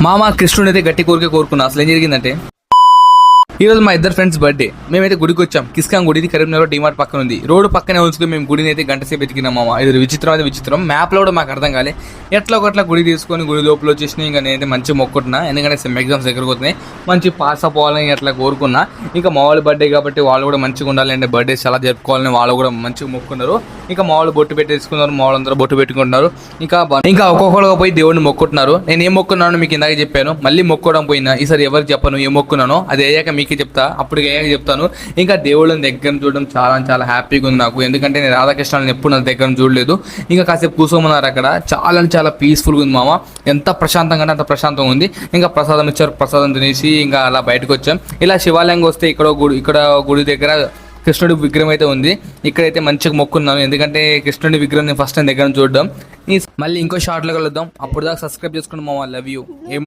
మామ కృష్ణుడు అయితే గట్టి కోరిక కోరుకున్నా. అసలు ఏం జరిగిందంటే ఈ రోజు మా ఇద్దరు ఫ్రెండ్స్ బర్త్డే. మేమైతే గుడికి వచ్చాం. కిస్కాం గుడి కరీంనగర్ డిమార్ట్ పక్కన ఉంది. రోడ్డు పక్కనే ఉంచుకుని మేము గుడిని అయితే గంట సేపు ఎతికినాం మామ. ఇది విచిత్రం అయితే విచిత్రం. మ్యాప్ లో కూడా మాకు అర్థం కాలే. ఎట్లా ఒకట్లా గుడి తీసుకొని గుడి లోపల వచ్చేసిన ఇంకా నేనైతే మంచి మొక్కుతున్నా. ఎందుకంటే సెమ్ ఎగ్జామ్స్ దగ్గరకు వస్తున్నాయి, మంచి పాస్ అవ్వాలని అట్లా కోరుకున్నా. ఇంకా మా వాళ్ళు బర్త్డే కాబట్టి వాళ్ళు కూడా మంచిగా ఉండాలి అంటే బర్త్డేస్ చాలా జరుపుకోవాలని వాళ్ళు కూడా మంచిగా మొక్కున్నారు. ఇంకా మా వాళ్ళు బొట్టు పెట్టేసుకున్నారు, మా వాళ్ళందరూ బొట్టు పెట్టుకుంటున్నారు. ఇంకా ఒక్కొక్కరు పోయి దేవుడిని మొక్కుతున్నారు. నేను ఏం మొక్కున్నాను మీకు ఇందాక చెప్పాను. మళ్ళీ మొక్కడం పోయినా ఈసారి ఎవరికి చెప్పను ఏం మొక్కున్నానో. అది అయ్యాక మీకే చెప్తా, అప్పుడు అయ్యాక చెప్తాను. ఇంకా దేవుళ్ళని దగ్గర చూడడం చాలా చాలా హ్యాపీగా ఉంది నాకు. ఎందుకంటే నేను రాధాకృష్ణని ఎప్పుడు నా దగ్గర చూడలేదు. ఇంకా కాసేపు కూర్చోమన్నారు అక్కడ. చాలా చాలా పీస్ఫుల్గా ఉంది మామ. ఎంత ప్రశాంతంగా అంటే అంత ప్రశాంతంగా ఉంది. ఇంకా ప్రసాదం ఇచ్చారు, ప్రసాదం తినేసి ఇంకా అలా బయటకు వచ్చాం. ఇలా శివాలయంగా వస్తే ఇక్కడ గుడి దగ్గర కృష్ణుడి విగ్రహం అయితే ఉంది. ఇక్కడైతే మంచిగా మొక్కున్నాను. ఎందుకంటే కృష్ణుడి విగ్రహం నేను ఫస్ట్ టైం దగ్గర చూడడం. మళ్ళీ ఇంకో షార్ట్లో కలుద్దాం. అప్పుడు దాకా సబ్స్క్రైబ్ చేసుకుని మామ. Love you.